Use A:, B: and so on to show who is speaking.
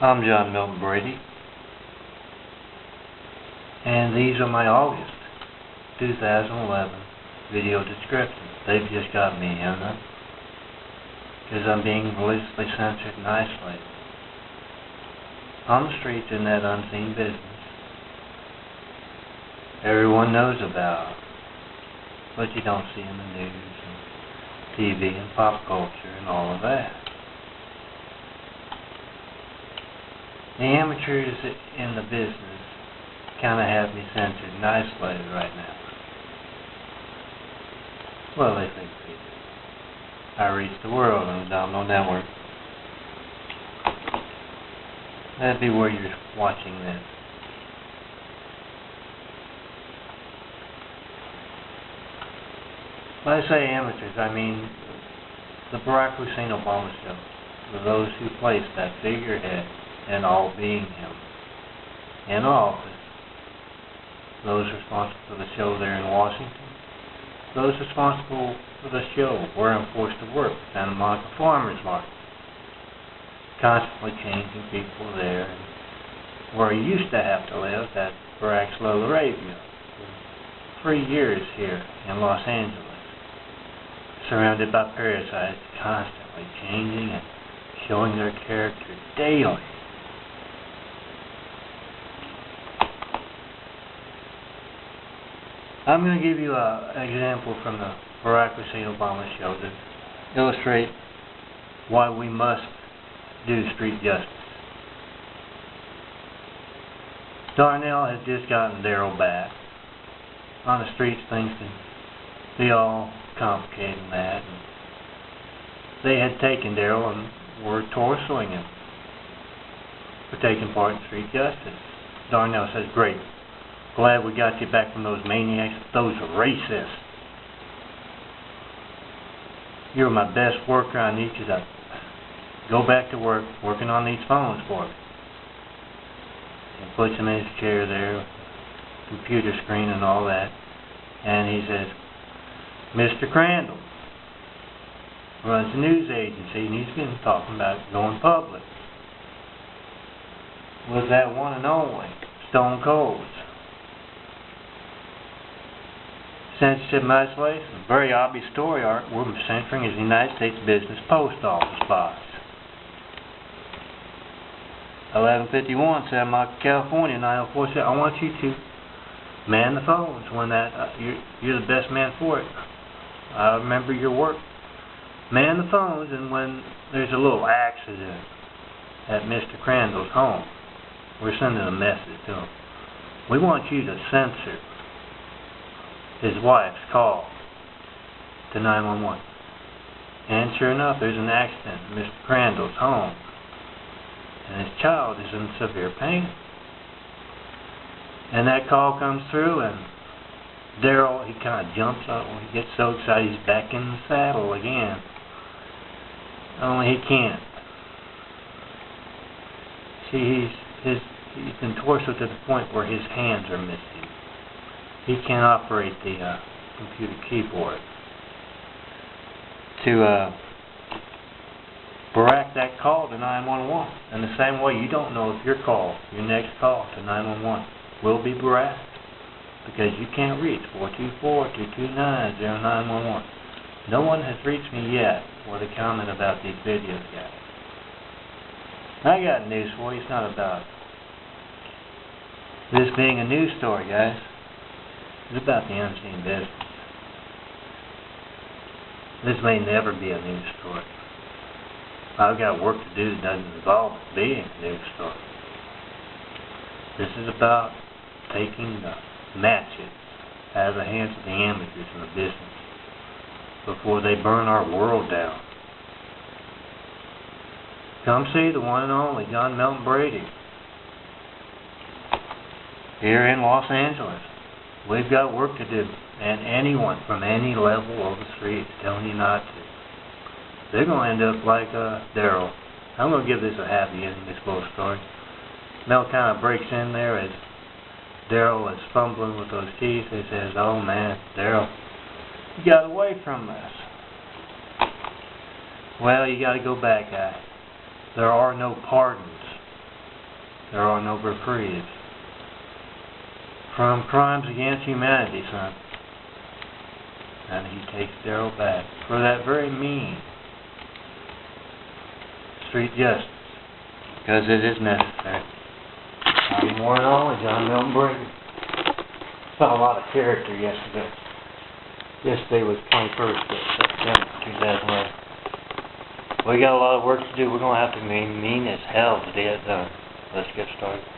A: I'm John Milton Brady, and these are my August 2011 video descriptions. They've just got me in them because I'm being maliciously censored and isolated on the streets in that unseen business everyone knows about, but you don't see in the news and TV and pop culture and all of that. The amateurs in the business kind of have me censored and isolated right now. Well, they think they do. I reach the world on the Domino Network. That'd be where you're watching this. When I say amateurs, I mean the Barack Hussein Obama show, for those who placed that figurehead and all being him in office, those responsible for the show there in Washington, those responsible for the show where I'm forced to work, Santa Monica Farmers Market, constantly changing people there, and where I used to have to live, at Barack's Little Arabia, for 3 years here in Los Angeles, surrounded by parasites constantly changing and showing their character daily. I'm going to give you an example from the Barack Hussein Obama show to illustrate why we must do street justice. Darnell has just gotten Daryl back. On the streets, things can be all complicated and that. And they had taken Daryl and were torsoing him for taking part in street justice. Darnell says, "Great. Glad we got you back from those maniacs, those racists. You're my best worker. I need you to go back to work, working on these phones for me." And puts him in his chair there, computer screen and all that. And he says, "Mr. Crandall runs a news agency, and he's been talking about going public with that one and only Stone Cold's censorship and isolation. Very obvious story arc we're censoring is the United States Business Post Office box. 1151 Santa Monica, California, 9047. I want you to man the phones when that you're the best man for it. I remember your work. Man the phones, and when there's a little accident at Mr. Crandall's home, we're sending a message to him. We want you to censor his wife's call to 911. And sure enough, there's an accident at Mr. Crandall's home, and his child is in severe pain. And that call comes through, and Daryl, he kind of jumps up when he gets so excited. He's back in the saddle again. Only he can't. See, he's been tortured to the point where his hands are missing. He can't operate the computer keyboard. To Barack that call to 911. In the same way, you don't know if your next call to 911 will be Barack, because you can't reach 424-229-0911. No one has reached me yet with a comment about these videos yet. I got news for you. It's not about this being a news story, guys. It's about the unseen business. This may never be a news story. I've got work to do that doesn't involve it being a news story. This is about taking the matches out of the hands of the amateurs in the business before they burn our world down. Come see the one and only John Milton Brady here in Los Angeles. We've got work to do, and anyone from any level of the street is telling you not to. They're going to end up like Daryl. I'm going to give this a happy ending, this little story. Mel kind of breaks in there as Daryl is fumbling with those keys. He says, "Oh man, Daryl, you got away from us." Well, you got to go back, guy. There are no pardons There are no reprieves. From crimes against humanity, son. And he takes Daryl back for that very mean street justice. Because it is necessary. I'm Warren Ollie, John Milton Brady. Saw a lot of character yesterday. Yesterday was 21st of September 2011. We got a lot of work to do. We're going to have to be mean as hell to get it done. Let's get started.